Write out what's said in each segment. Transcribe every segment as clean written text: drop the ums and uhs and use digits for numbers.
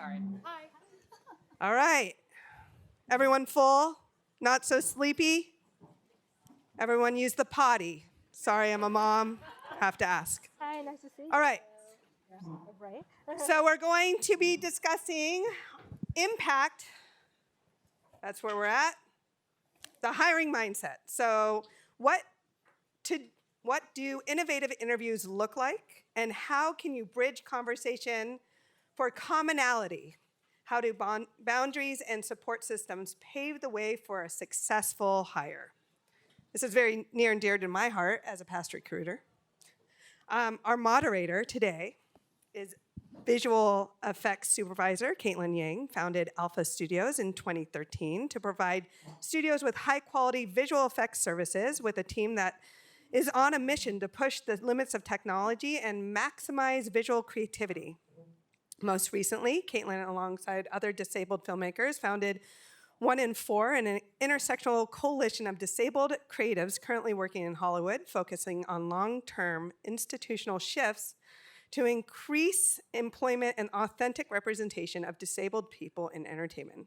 Sorry. Hi. All right. Everyone full? Not so sleepy? Everyone use the potty. Sorry, I'm a mom. Have to ask. Hi, nice to see you. All right. Right. So we're going to be discussing impact. That's where we're at. The hiring mindset. So what do innovative interviews look like, and how can you bridge conversation for commonality? How do boundaries and support systems pave the way for a successful hire? This is very near and dear to my heart as a past recruiter. Our moderator today is visual effects supervisor Caitlin Yang, founded Alpha Studios in 2013 to provide studios with high-quality visual effects services with a team that is on a mission to push the limits of technology and maximize visual creativity. Most recently, Caitlin, alongside other disabled filmmakers, founded 1 in 4, an intersectional coalition of disabled creatives currently working in Hollywood, focusing on long-term institutional shifts to increase employment and authentic representation of disabled people in entertainment.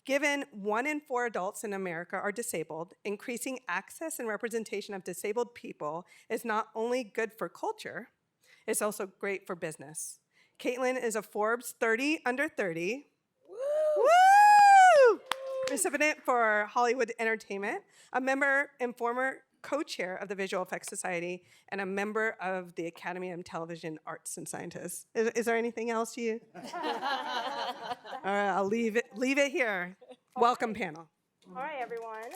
Given 1 in 4 adults in America are disabled, increasing access and representation of disabled people is not only good for culture, it's also great for business. Caitlin is a Forbes 30 under 30. Woo! Recipient for Hollywood Entertainment, a member and former co-chair of the Visual Effects Society, and a member of the Academy of Television Arts and Sciences. Is there anything else you? All right, I'll leave it here. Welcome, panel. All right, everyone.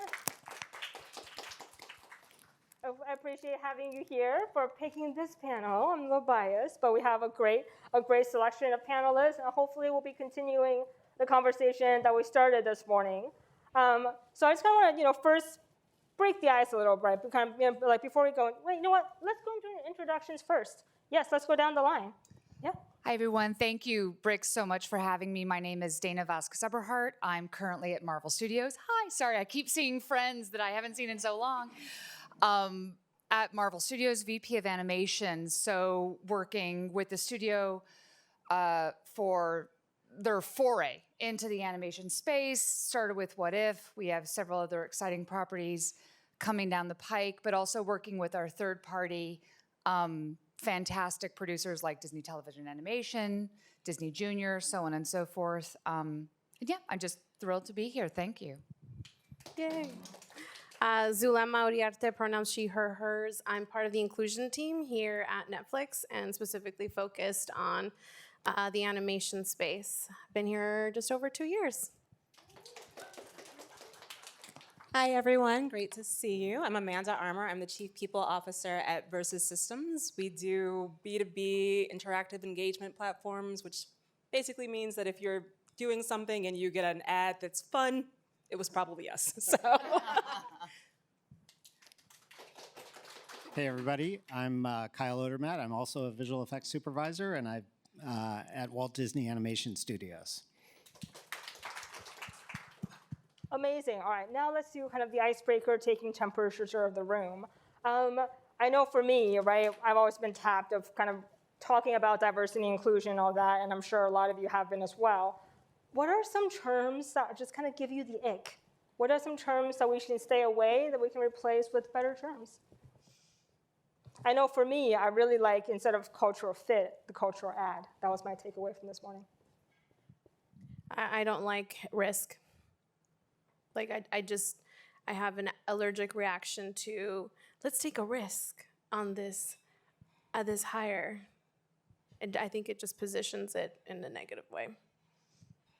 I appreciate having you here for picking this panel. I'm a little biased, but we have a great selection of panelists, and hopefully we'll be continuing the conversation that we started this morning. So I just kind of want to, first break the ice a little bit, kind of, like before we go. Wait, you know what? Let's go into introductions first. Yes, let's go down the line. Yeah. Hi, everyone. Thank you, Brix, so much for having me. My name is Dana Vasquez-Eberhardt. I'm currently at Marvel Studios. Hi, sorry, I keep seeing friends that I haven't seen in so long. At Marvel Studios, VP of Animation, so working with the studio for their foray into the animation space. Started with What If. We have several other exciting properties coming down the pike, but also working with our third-party fantastic producers like Disney Television Animation, Disney Junior, so on and so forth. And yeah, I'm just thrilled to be here. Thank you. Yay. Zulema Uriarte, pronouns she, her, hers. I'm part of the inclusion team here at Netflix and specifically focused on the animation space. Been here just over 2 years. Hi, everyone. Great to see you. I'm Amanda Armour. I'm the Chief People Officer at Versus Systems. We do B2B interactive engagement platforms, which basically means that if you're doing something and you get an ad that's fun, it was probably us. So. Hey, everybody. I'm Kyle Odermatt. I'm also a visual effects supervisor, and I'm at Walt Disney Animation Studios. Amazing. All right, now let's do kind of the icebreaker, taking temperature of the room. I know for me, right, I've always been tapped of kind of talking about diversity and inclusion and all that, and I'm sure a lot of you have been as well. What are some terms that just kind of give you the ick? What are some terms that we should stay away that we can replace with better terms? I know for me, I really like, instead of cultural fit, the cultural ad. That was my takeaway from this morning. I don't like risk. Like I have an allergic reaction to, let's take a risk on this hire. And I think it just positions it in a negative way.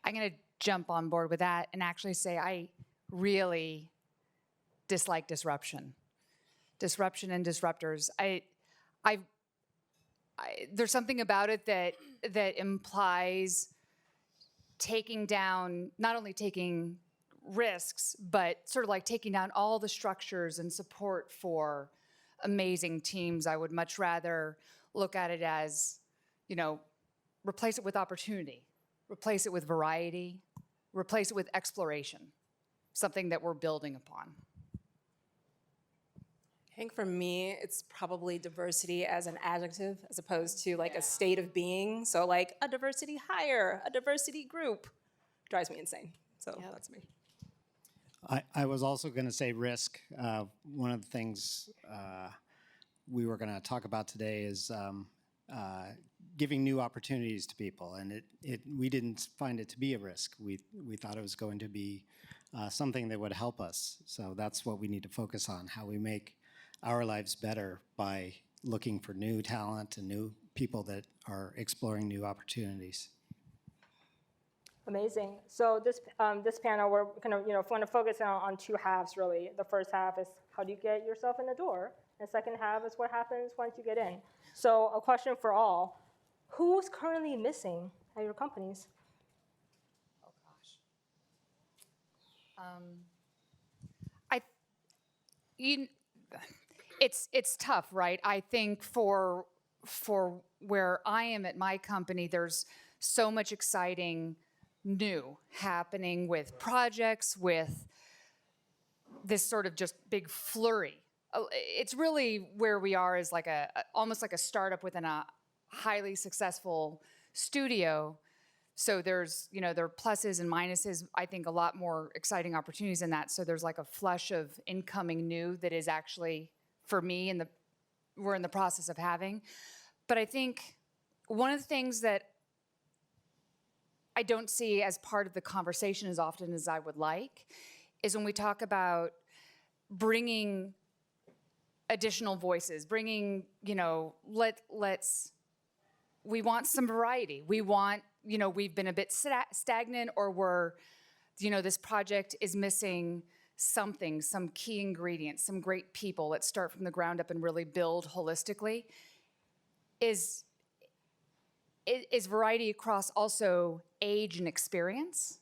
I'm going to jump on board with that and actually say I really dislike disruption. Disruption and disruptors. There's something about it that implies taking down, not only taking risks, but sort of like taking down all the structures and support for amazing teams. I would much rather look at it as, replace it with opportunity, replace it with variety, replace it with exploration, something that we're building upon. think for me, it's probably diversity as an adjective as opposed to like a state of being. So like a diversity hire, a diversity group drives me insane. So that's me. I was also going to say risk. One of the things we were going to talk about today is giving new opportunities to people, and we didn't find it to be a risk. We thought it was going to be something that would help us. So that's what we need to focus on: how we make our lives better by looking for new talent and new people that are exploring new opportunities. Amazing. So this panel, we're kind of going to focus on two halves really. The first half is how do you get yourself in the door, and the second half is what happens once you get in. So a question for all: who's currently missing at your companies? Oh gosh. It's tough, right? I think for where I am at my company, there's so much exciting new happening with projects, with this sort of just big flurry. It's really where we are is like almost like a startup within a highly successful studio. So there's, there are pluses and minuses. I think a lot more exciting opportunities in that. So there's like a flush of incoming new that is actually, for me, we're in the process of having. But I think one of the things that I don't see as part of the conversation as often as I would like is when we talk about bringing additional voices, bringing, we want some variety. We want, we've been a bit stagnant, or this project is missing something, some key ingredients, some great people. Let's start from the ground up and really build holistically. Is variety across also age and experience?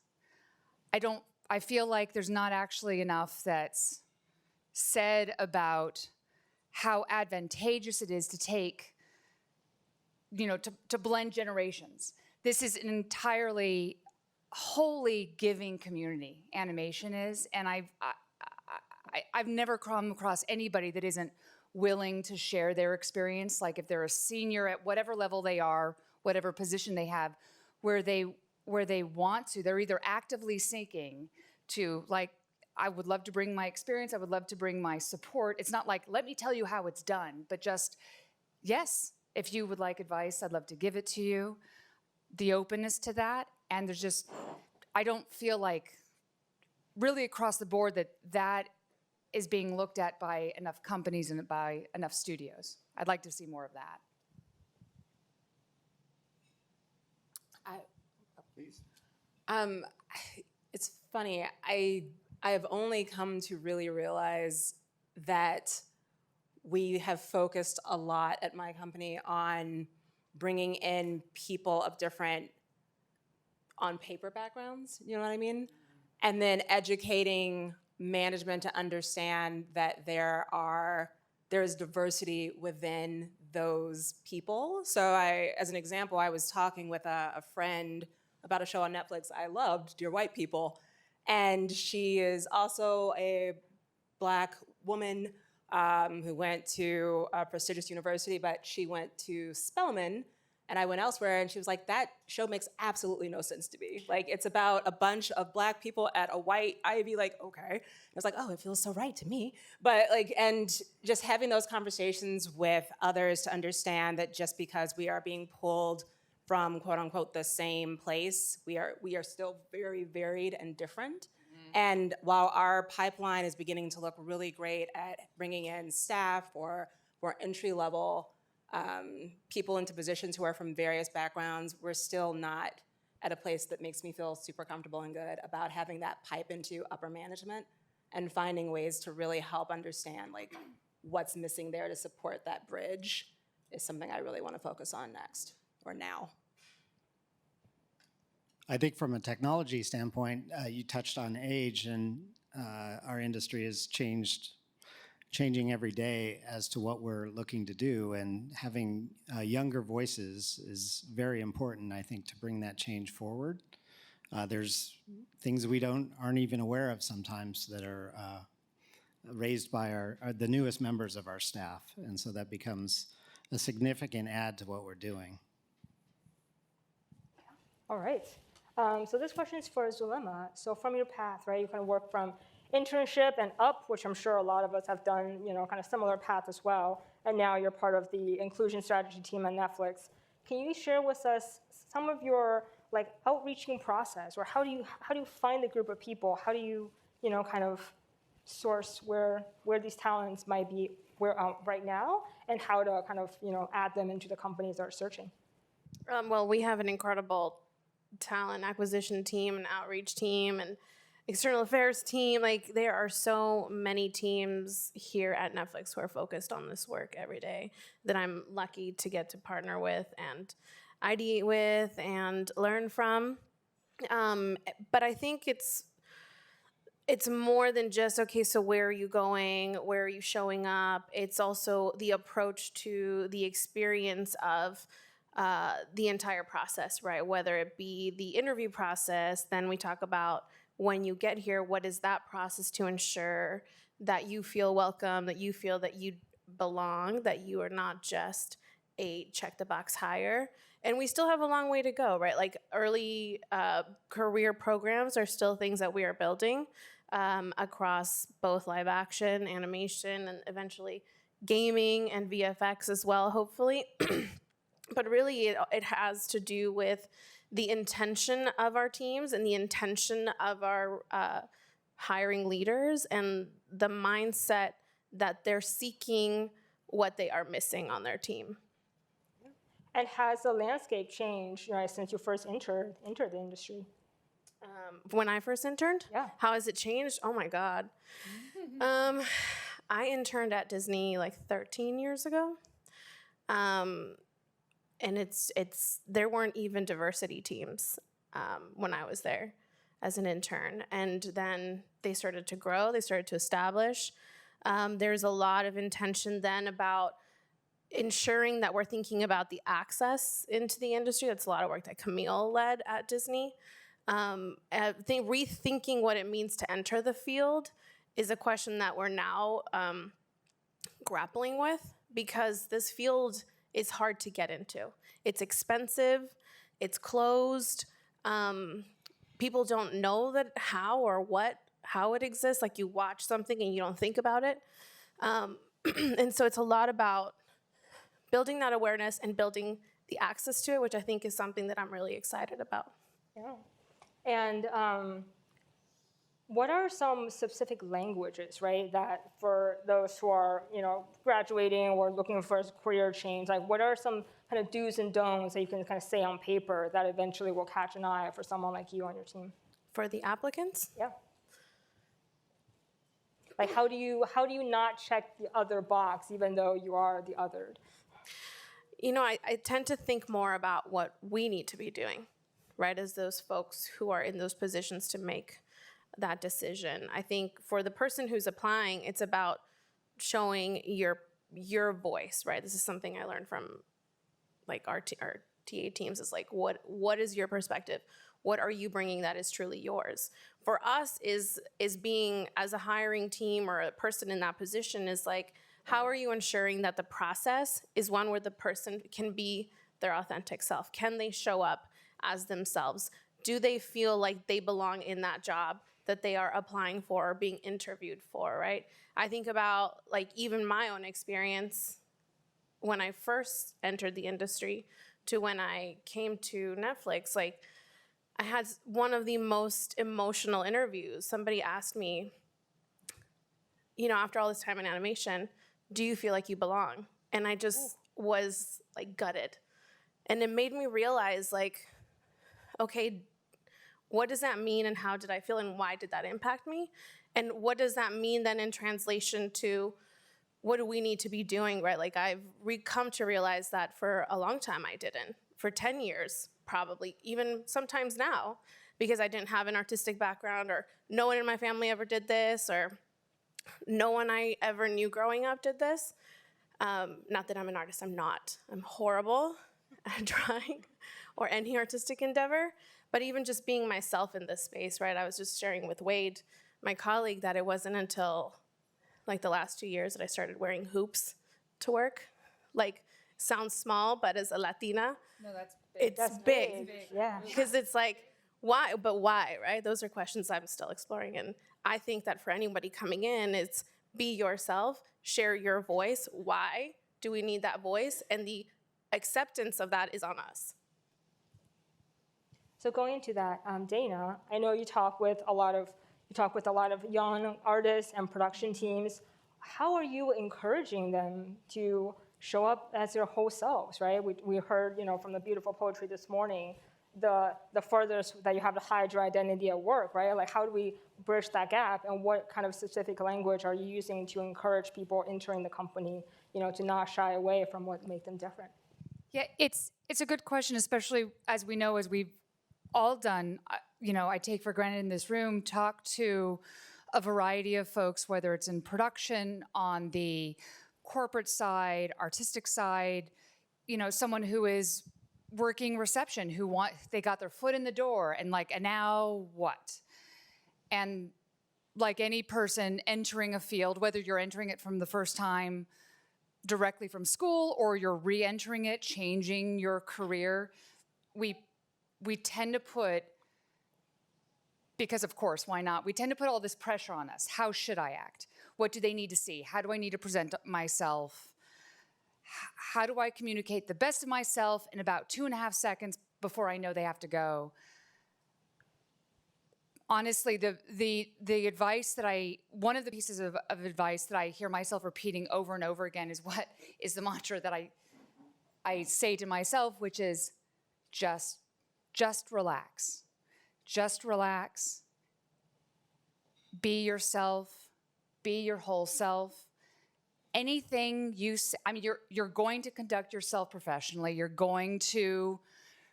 I feel like there's not actually enough that's said about how advantageous it is to take, to blend generations. This is an entirely wholly giving community, animation is, and I've never come across anybody that isn't willing to share their experience, like if they're a senior at whatever level they are, whatever position they have, where they want to, they're either actively seeking to, like, I would love to bring my experience, I would love to bring my support. It's not like, let me tell you how it's done, but just, yes, if you would like advice, I'd love to give it to you. The openness to that, and there's just, I don't feel like really across the board that is being looked at by enough companies and by enough studios. I'd like to see more of that. Please. It's funny. I have only come to really realize that we have focused a lot at my company on bringing in people of different on paper backgrounds, you know what I mean? And then educating management to understand that there's diversity within those people. So as an example, I was talking with a friend about a show on Netflix I loved, Dear White People, and she is also a Black woman who went to a prestigious university, but she went to Spelman, and I went elsewhere, and she was like, that show makes absolutely no sense to me. Like, it's about a bunch of Black people at a white Ivy, like, okay. I was like, oh, it feels so right to me. But and just having those conversations with others to understand that just because we are being pulled from quote unquote the same place, we are still very varied and different. And while our pipeline is beginning to look really great at bringing in staff or entry level people into positions who are from various backgrounds, we're still not at a place that makes me feel super comfortable and good about having that pipe into upper management and finding ways to really help understand like what's missing there to support that bridge is something I really want to focus on next or now. I think from a technology standpoint, you touched on age, and our industry is changing every day as to what we're looking to do, and having younger voices is very important, I think, to bring that change forward. There's things we aren't even aware of sometimes that are raised by the newest members of our staff. And so that becomes a significant add to what we're doing. All right. So this question is for Zulema. So from your path, right, you kind of work from internship and up, which I'm sure a lot of us have done, kind of similar path as well. And now you're part of the inclusion strategy team at Netflix. Can you share with us some of your outreaching process, or how do you find the group of people? How do you, kind of source where these talents might be right now, and how to kind of, add them into the companies that are searching? Well, we have an incredible talent acquisition team and outreach team and external affairs team. There are so many teams here at Netflix who are focused on this work every day that I'm lucky to get to partner with and ideate with and learn from. But I think it's more than just, okay, so where are you going? Where are you showing up? It's also the approach to the experience of the entire process, right? Whether it be the interview process, then we talk about when you get here, what is that process to ensure that you feel welcome, that you feel that you belong, that you are not just a check the box hire. And we still have a long way to go, right? Early career programs are still things that we are building across both live action, animation, and eventually gaming and VFX as well, hopefully. But really, it has to do with the intention of our teams and the intention of our hiring leaders and the mindset that they're seeking what they are missing on their team. And has the landscape changed, since you first entered the industry? When I first interned? Yeah. How has it changed? Oh my God. I interned at Disney 13 years ago. And there weren't even diversity teams when I was there as an intern. And then they started to grow, they started to establish. There's a lot of intention then about ensuring that we're thinking about the access into the industry. That's a lot of work that Camille led at Disney. I think rethinking what it means to enter the field is a question that we're now grappling with, because this field is hard to get into. It's expensive, it's closed. People don't know how it exists. You watch something and you don't think about it. And so it's a lot about building that awareness and building the access to it, which I think is something that I'm really excited about. Yeah. And what are some specific languages, right, that for those who are, graduating or looking for a career change, what are some kind of do's and don'ts that you can kind of say on paper that eventually will catch an eye for someone like you on your team? For the applicants? Yeah. How do you not check the other box even though you are the othered? I tend to think more about what we need to be doing, right, as those folks who are in those positions to make that decision. I think for the person who's applying, it's about showing your voice, right? This is something I learned from our TA teams is what is your perspective? What are you bringing that is truly yours? For us is being, as a hiring team or a person in that position, is how are you ensuring that the process is one where the person can be their authentic self? Can they show up as themselves? Do they feel like they belong in that job that they are applying for or being interviewed for, right? I think about even my own experience when I first entered the industry to when I came to Netflix. I had one of the most emotional interviews. Somebody asked me, after all this time in animation, do you feel like you belong? And I just was gutted. And it made me realize okay, what does that mean and how did I feel and why did that impact me? And what does that mean then in translation to what do we need to be doing, right? I've come to realize that for a long time I didn't. For 10 years, probably, even sometimes now, because I didn't have an artistic background or no one in my family ever did this or no one I ever knew growing up did this. Not that I'm an artist, I'm not. I'm horrible at drawing or any artistic endeavor, but even just being myself in this space, right? I was just sharing with Wade, my colleague, that it wasn't until like the last 2 years that I started wearing hoops to work. Like, sounds small, but as a Latina, No, that's it's big. Yeah. Because it's like, why? But why, right? Those are questions I'm still exploring. And I think that for anybody coming in, it's be yourself, share your voice. Why do we need that voice? And the acceptance of that is on us. So going into that, Dana, I know you talk with a lot of young artists and production teams. How are you encouraging them to show up as their whole selves, right? We heard, from the beautiful poetry this morning, the furthest that you have to hide your identity at work, right? Like, how do we bridge that gap, and what kind of specific language are you using to encourage people entering the company, to not shy away from what makes them different? Yeah, it's a good question, especially as we know, as we've all done, I take for granted in this room, talk to a variety of folks, whether it's in production, on the corporate side, artistic side, someone who is working reception, they got their foot in the door and and now what? And like any person entering a field, whether you're entering it from the first time directly from school or you're re-entering it, changing your career, we tend to put, because of course, why not? We tend to put all this pressure on us. How should I act? What do they need to see? How do I need to present myself? How do I communicate the best of myself in about 2.5 seconds before I know they have to go? Honestly, the advice one of the pieces of advice that I hear myself repeating over and over again is the mantra that I say to myself, which is just relax. Just relax. Be yourself. Be your whole self. Anything you're going to conduct yourself professionally. You're going to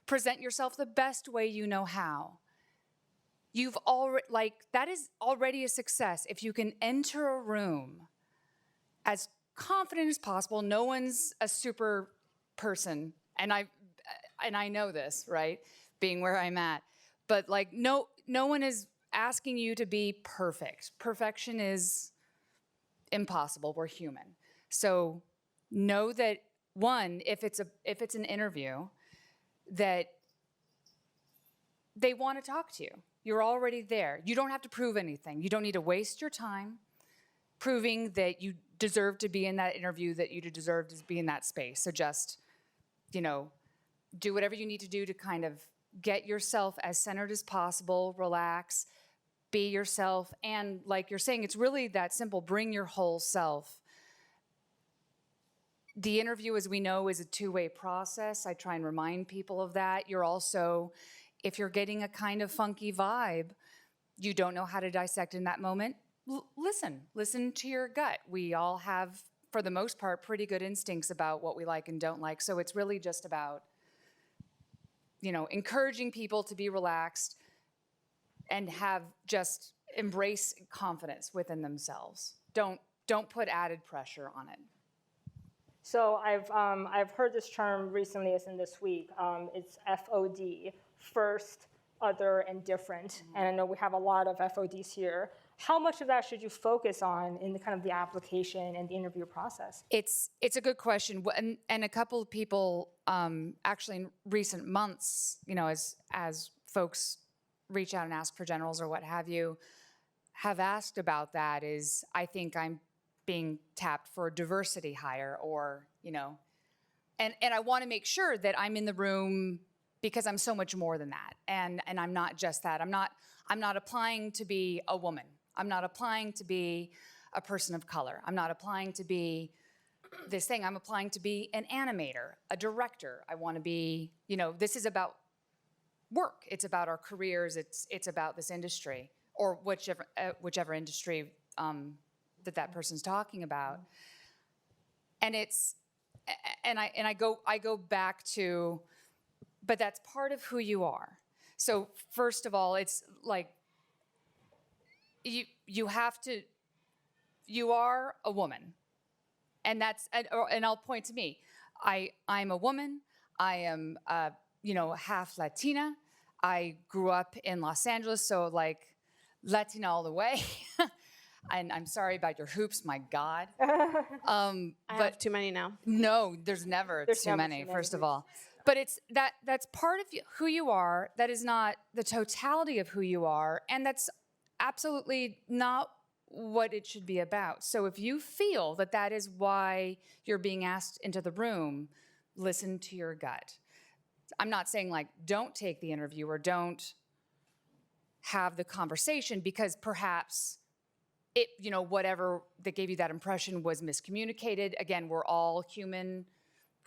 present yourself the best way you know how. You've already, that is already a success. If you can enter a room as confident as possible, no one's a super person, and I know this, right? Being where I'm at. But no one is asking you to be perfect. Perfection is impossible. We're human. So know that, one, if it's an interview, that they want to talk to you. You're already there. You don't have to prove anything. You don't need to waste your time proving that you deserve to be in that interview, that you deserve to be in that space. So just, do whatever you need to do to kind of get yourself as centered as possible, relax, be yourself. And like you're saying, it's really that simple. Bring your whole self. The interview, as we know, is a two-way process. I try and remind people of that. You're also, if you're getting a kind of funky vibe, you don't know how to dissect in that moment, listen to your gut. We all have, for the most part, pretty good instincts about what we like and don't like. So it's really just about, encouraging people to be relaxed and just embrace confidence within themselves. Don't put added pressure on it. So I've heard this term recently, as in this week. It's FOD, first, other, and different. And I know we have a lot of FODs here. How much of that should you focus on in the kind of the application and the interview process? It's a good question, and a couple of people actually in recent months, as folks reach out and ask for generals or what have you, have asked about that. Is I think I'm being tapped for a diversity hire, or and I want to make sure that I'm in the room because I'm so much more than that, and I'm not just that. I'm not applying to be a woman. I'm not applying to be a person of color. I'm not applying to be this thing. I'm applying to be an animator, a director. I want to be, this is about work. It's about our careers. It's about this industry, or whichever industry that person's talking about. And I go back to, but that's part of who you are. So first of all, it's like, you are a woman, and I'll point to me. I'm a woman. I am half Latina. I grew up in Los Angeles, so Latina all the way. And I'm sorry about your hoops, my God. I But have too many now. no, there's never There's too never many, too many first of hoops. all. But it's that's part of who you are. That is not the totality of who you are, and that's absolutely not what it should be about. So if you feel that that is why you're being asked into the room, listen to your gut. I'm not saying like don't take the interview or don't have the conversation, because perhaps it, whatever that gave you that impression was miscommunicated. Again, we're all human.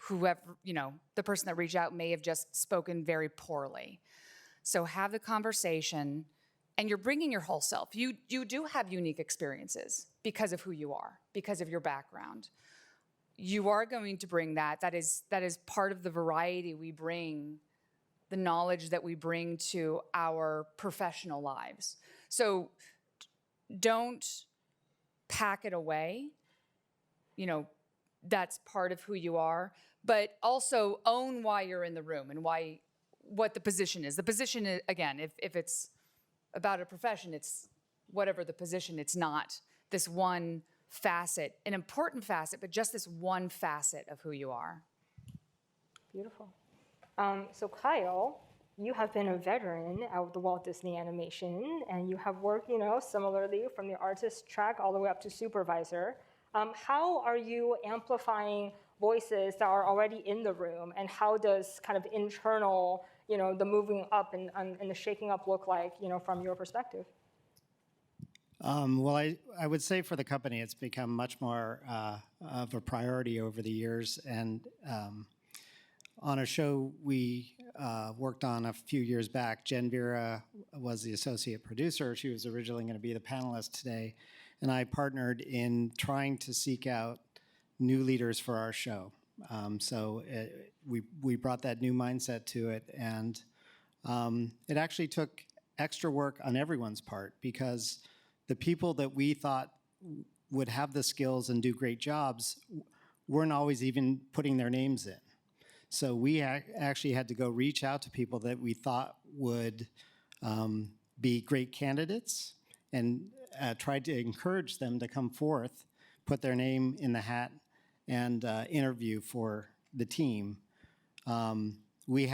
Whoever, the person that reached out may have just spoken very poorly. So have the conversation, and you're bringing your whole self. You do have unique experiences because of who you are, because of your background. You are going to bring that. That is part of the variety we bring, the knowledge that we bring to our professional lives. So don't pack it away. That's part of who you are, but also own why you're in the room and what the position is. The position is, again, if it's about a profession, it's whatever the position. It's not this one facet, an important facet, but just this one facet of who you are. Beautiful. So Kyle, you have been a veteran of the Walt Disney Animation, and you have worked, similarly from the artist track all the way up to supervisor. How are you amplifying voices that are already in the room, and how does kind of internal, the moving up and the shaking up look like, from your perspective? Well, I would say for the company, it's become much more of a priority over the years. And on a show we worked on a few years back, Jen Vera was the associate producer. She was originally going to be the panelist today. And I partnered in trying to seek out new leaders for our show. We brought that new mindset to it. And it actually took extra work on everyone's part, because the people that we thought would have the skills and do great jobs weren't always even putting their names in. So we actually had to go reach out to people that we thought would be great candidates, and tried to encourage them to come forth, put their name in the hat, and interview for the team. We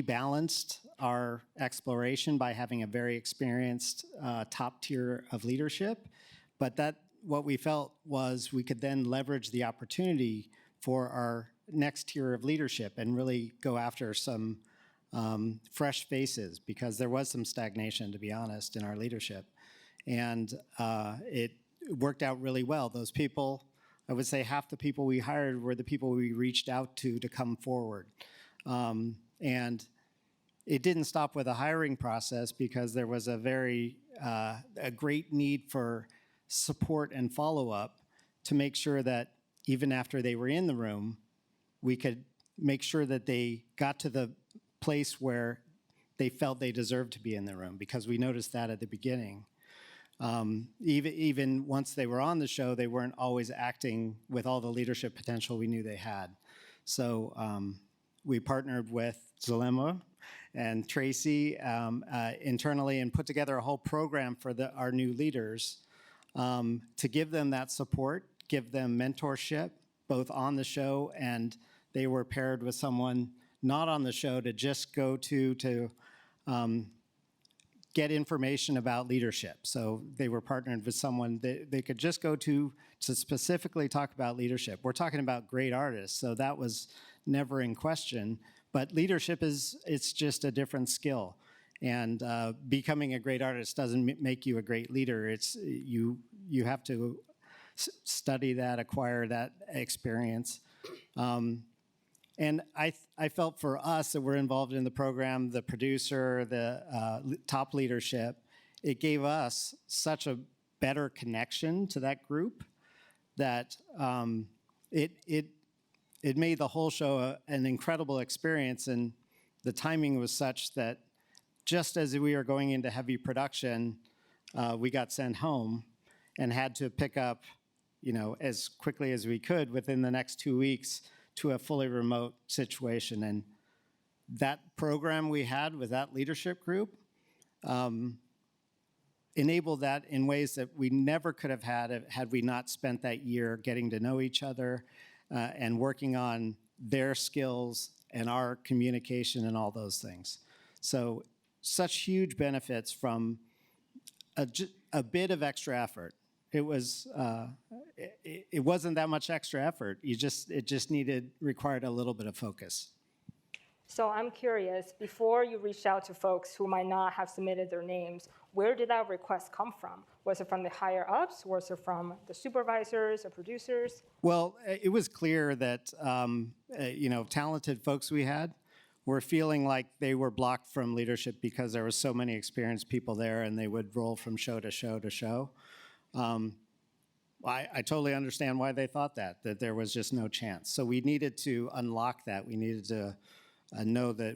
balanced our exploration by having a very experienced top tier of leadership, but what we felt was we could then leverage the opportunity for our next tier of leadership and really go after some fresh faces, because there was some stagnation, to be honest, in our leadership. And it worked out really well. Those people, I would say half the people we hired were the people we reached out to come forward. And it didn't stop with a hiring process, because there was a great need for support and follow-up to make sure that even after they were in the room, we could make sure that they got to the place where they felt they deserved to be in the room, because we noticed that at the beginning. Even once they were on the show, they weren't always acting with all the leadership potential we knew they had. So we partnered with Zulema and Tracy internally and put together a whole program for our new leaders to give them that support, give them mentorship, both on the show, and they were paired with someone not on the show to just go to get information about leadership. So they were partnered with someone that they could just go to specifically talk about leadership. We're talking about great artists, so that was never in question. But leadership it's just a different skill. And becoming a great artist doesn't make you a great leader. It's you have to study that, acquire that experience. And I felt for us that we're involved in the program, the producer, the top leadership, it gave us such a better connection to that group that it made the whole show an incredible experience. And the timing was such that just as we were going into heavy production, we got sent home and had to pick up, as quickly as we could within the next 2 weeks to a fully remote situation. And that program we had with that leadership group enable that in ways that we never could have had we not spent that year getting to know each other and working on their skills and our communication and all those things. So such huge benefits from a bit of extra effort. It wasn't that much extra effort. It just required a little bit of focus. So I'm curious, before you reached out to folks who might not have submitted their names, where did that request come from? Was it from the higher ups? Was it from the supervisors or producers? Well, it was clear that talented folks we had were feeling like they were blocked from leadership because there were so many experienced people there, and they would roll from show to show to show. I totally understand why they thought that there was just no chance. So we needed to unlock that. We needed to know that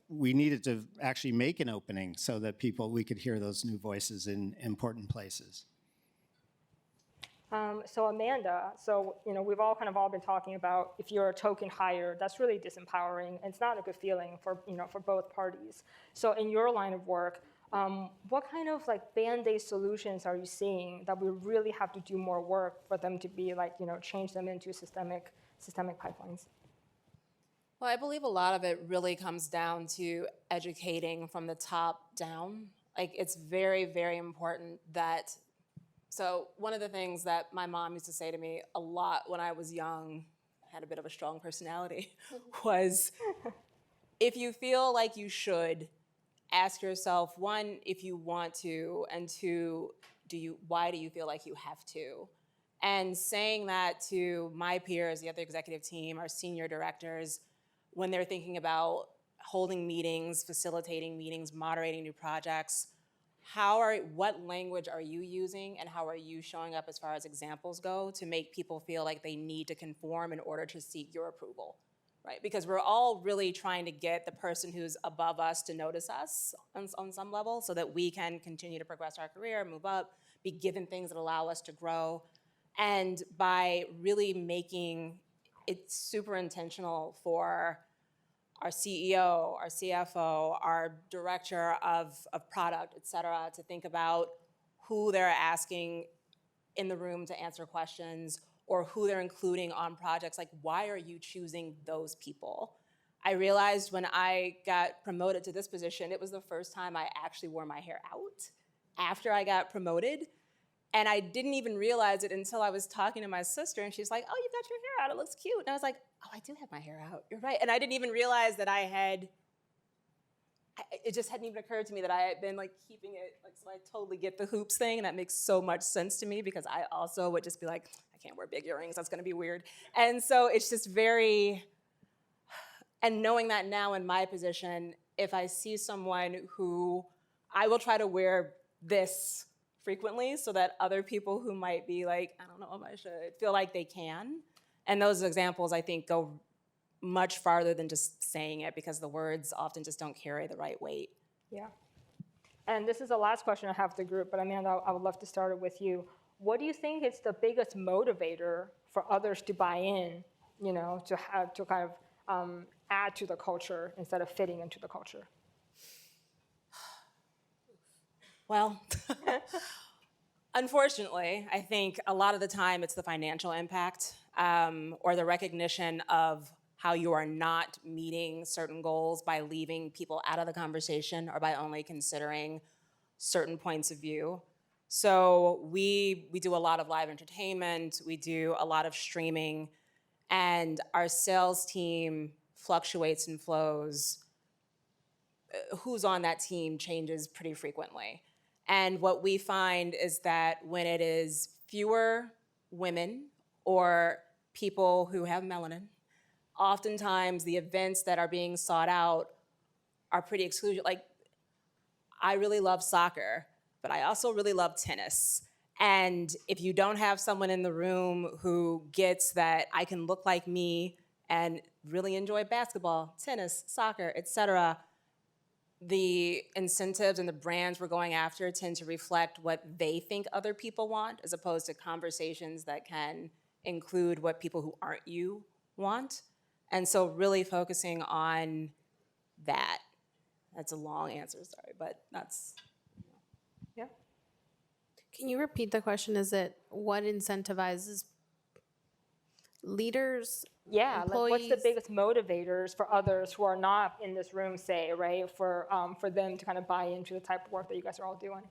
we needed to actually make an opening so that we could hear those new voices in important places. So Amanda, we've all been talking about if you're a token hire, that's really disempowering, and it's not a good feeling for both parties. So in your line of work, what kind of Band-Aid solutions are you seeing that we really have to do more work for them to be change them into systemic pipelines? Well, I believe a lot of it really comes down to educating from the top down. It's very, very important that, so one of the things that my mom used to say to me a lot when I was young, I had a bit of a strong personality, was if you feel like you should, ask yourself, one, if you want to, and two, why do you feel like you have to? And saying that to my peers, the other executive team, our senior directors, when they're thinking about holding meetings, facilitating meetings, moderating new projects, what language are you using and how are you showing up as far as examples go to make people feel like they need to conform in order to seek your approval, right? Because we're all really trying to get the person who's above us to notice us on some level so that we can continue to progress our career, move up, be given things that allow us to grow. And by really making it super intentional for our CEO, our CFO, our director of product, et cetera, to think about who they're asking in the room to answer questions or who they're including on projects. Why are you choosing those people? I realized when I got promoted to this position, it was the first time I actually wore my hair out after I got promoted. And I didn't even realize it until I was talking to my sister, and she's like, oh, you've got your hair out, it looks cute. And I was like, oh, I do have my hair out, you're right. And I didn't even realize that it just hadn't even occurred to me that I had been keeping it, so I totally get the hoops thing, and that makes so much sense to me because I also would just be like, I can't wear big earrings, that's gonna be weird. And so it's just and knowing that now in my position, if I see someone who, I will try to wear this frequently so that other people who might be I don't know if I should, feel like they can. And those examples, I think, go much farther than just saying it because the words often just don't carry the right weight. Yeah. And this is the last question I have for the group, but Amanda, I would love to start it with you. What do you think is the biggest motivator for others to buy in, to add to the culture instead of fitting into the culture? Well, unfortunately, I think a lot of the time it's the financial impact or the recognition of how you are not meeting certain goals by leaving people out of the conversation or by only considering certain points of view. So we do a lot of live entertainment, we do a lot of streaming, and our sales team fluctuates and flows. Who's on that team changes pretty frequently. And what we find is that when it is fewer women or people who have melanin, oftentimes the events that are being sought out are pretty exclusive. I really love soccer, but I also really love tennis. And if you don't have someone in the room who gets that I can look like me and really enjoy basketball, tennis, soccer, et cetera, the incentives and the brands we're going after tend to reflect what they think other people want as opposed to conversations that can include what people who aren't you want. And so really focusing on that. That's a long answer, sorry, but that's... Can you repeat the question? Is it what incentivizes leaders? Yeah, like what's the Employees? biggest motivators for others who are not in this room, say, right, for them to kind of buy into the type of work that you guys are all doing?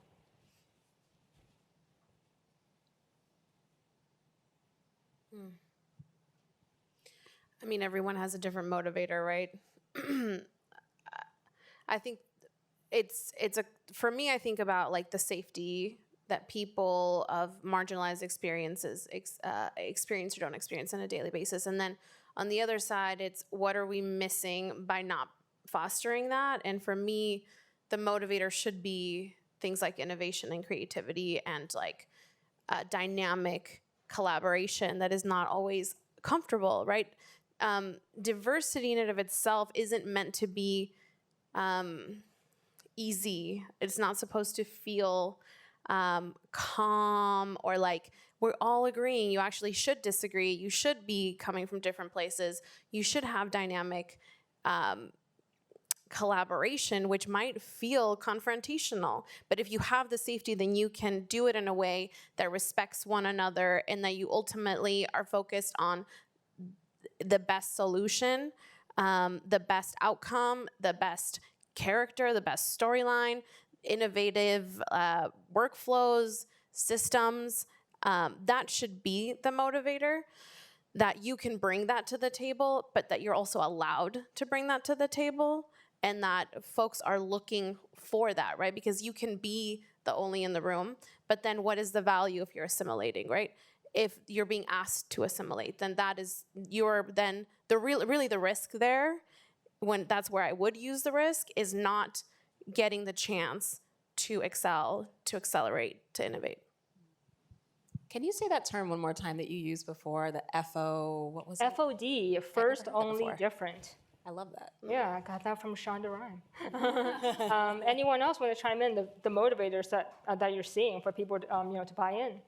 I mean, everyone has a different motivator, right? I think for me, I think about like the safety that people of marginalized experiences experience or don't experience on a daily basis. And then on the other side, it's what are we missing by not fostering that? And for me, the motivator should be things like innovation and creativity and like dynamic collaboration that is not always comfortable, right? Diversity in and of itself isn't meant to be easy. It's not supposed to feel calm or like we're all agreeing. You actually should disagree. You should be coming from different places. You should have dynamic collaboration, which might feel confrontational. But if you have the safety, then you can do it in a way that respects one another and that you ultimately are focused on the best solution, the best outcome, the best character, the best storyline, innovative workflows, systems. That should be the motivator, that you can bring that to the table, but that you're also allowed to bring that to the table, and that folks are looking for that, right? Because you can be the only in the room, but then what is the value if you're assimilating, right? If you're being asked to assimilate, then really the risk there, when that's where I would use the risk, is not getting the chance to excel, to accelerate, to innovate. Can you say that term one more time that you used before? The FO, what was it? FOD, first, heard that only, before. different. I love that. Yeah, I got that from Shonda Rhimes. Anyone else want to chime in? The motivators that you're seeing for people to buy in.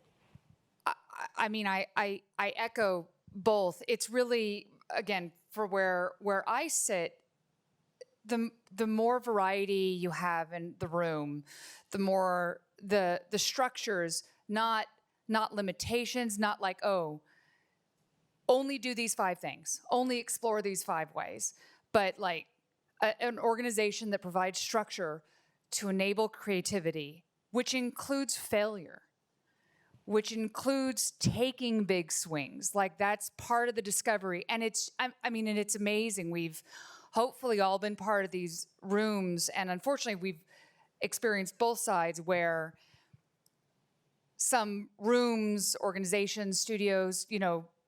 I mean, I echo both. It's really, again, for where I sit, the more variety you have in the room, the more the structures, not limitations, not like, oh, only do these 5 things, only explore these 5 ways, but like an organization that provides structure to enable creativity, which includes failure, which includes taking big swings. Like that's part of the discovery. And it's amazing. We've hopefully all been part of these rooms. And unfortunately, we've experienced both sides where some rooms, organizations, studios,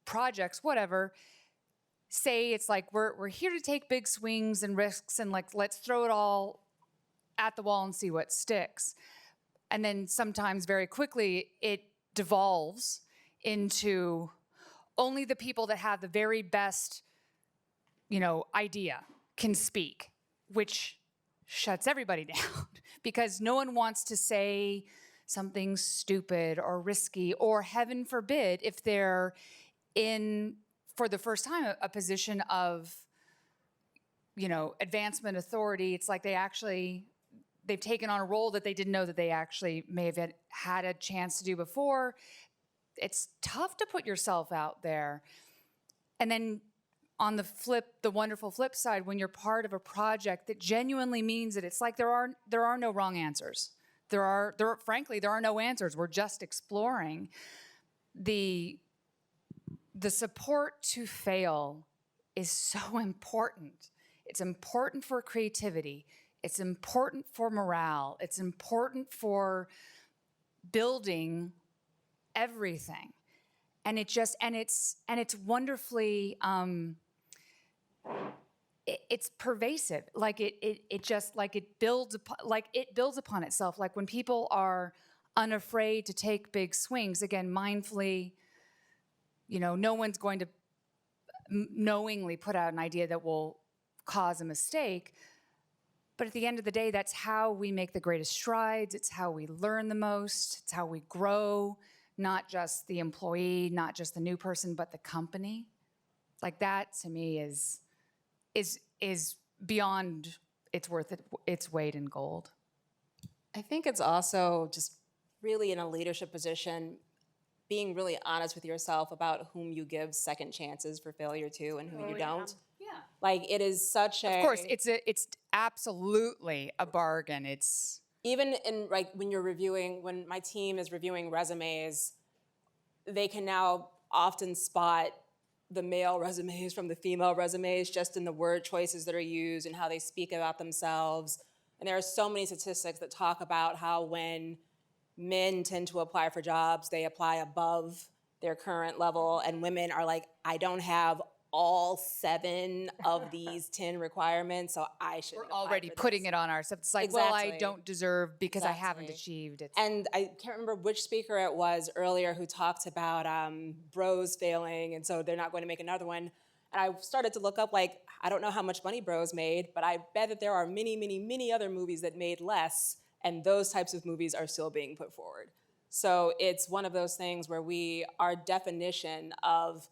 projects, whatever, say it's like, we're here to take big swings and risks and like, let's throw it all at the wall and see what sticks. And then sometimes very quickly it devolves into only the people that have the very best, idea can speak, which shuts everybody down because no one wants to say something stupid or risky, or heaven forbid, if they're in, for the first time, a position of, advancement authority. It's like they've taken on a role that they didn't know that they actually may have had a chance to do before. It's tough to put yourself out there. And then on the wonderful flip side, when you're part of a project that genuinely means that it's like there are no wrong answers. Frankly, there are no answers. We're just exploring. The support to fail is so important. It's important for creativity. It's important for morale. It's important for building everything. And it's wonderfully, it's pervasive. Like it builds upon itself. Like when people are unafraid to take big swings, again, mindfully, no one's going to knowingly put out an idea that will cause a mistake. But at the end of the day, that's how we make the greatest strides. It's how we learn the most. It's how we grow, not just the employee, not just the new person, but the company. Like that to me is beyond its worth its weight in gold. I think it's also just really in a leadership position, being really honest with yourself about whom you give second chances for failure to and who you don't. Yeah. Like it is such a. Of course, it's absolutely a bargain. It's Even in like when my team is reviewing resumes, they can now often spot the male resumes from the female resumes just in the word choices that are used and how they speak about themselves. And there are so many statistics that talk about how when men tend to apply for jobs, they apply above their current level, and women are like, I don't have all 7 of these 10 requirements, so I should. we're already putting it on ourselves. It's like, well, I Exactly. don't deserve because I haven't Exactly. achieved it. And I can't remember which speaker it was earlier who talked about Bros failing, and so they're not going to make another one. And I started to look up, like, I don't know how much money Bros made, but I bet that there are many, many, many other movies that made less, and those types of movies are still being put forward. So it's one of those things where our definition of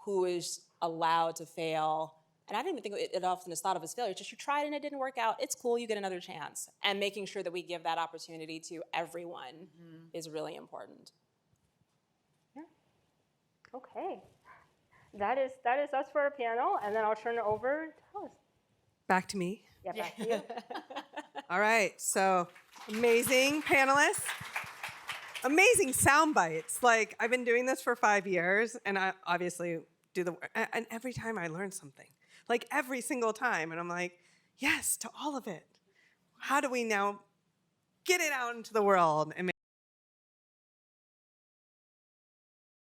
who is allowed to fail, and I don't even think it often is thought of as failure, it's just you tried and it didn't work out, it's cool, you get another chance. And making sure that we give that opportunity to everyone is really important. Okay. That is us for our panel, and then I'll turn it over to Alice. Back to me. Yeah, back to you. All right, so amazing panelists, amazing sound bites. Like I've been doing this for 5 years, and I obviously do the work. And every time I learn something, like every single time, and I'm like, yes to all of it. How do we now get it out into the world and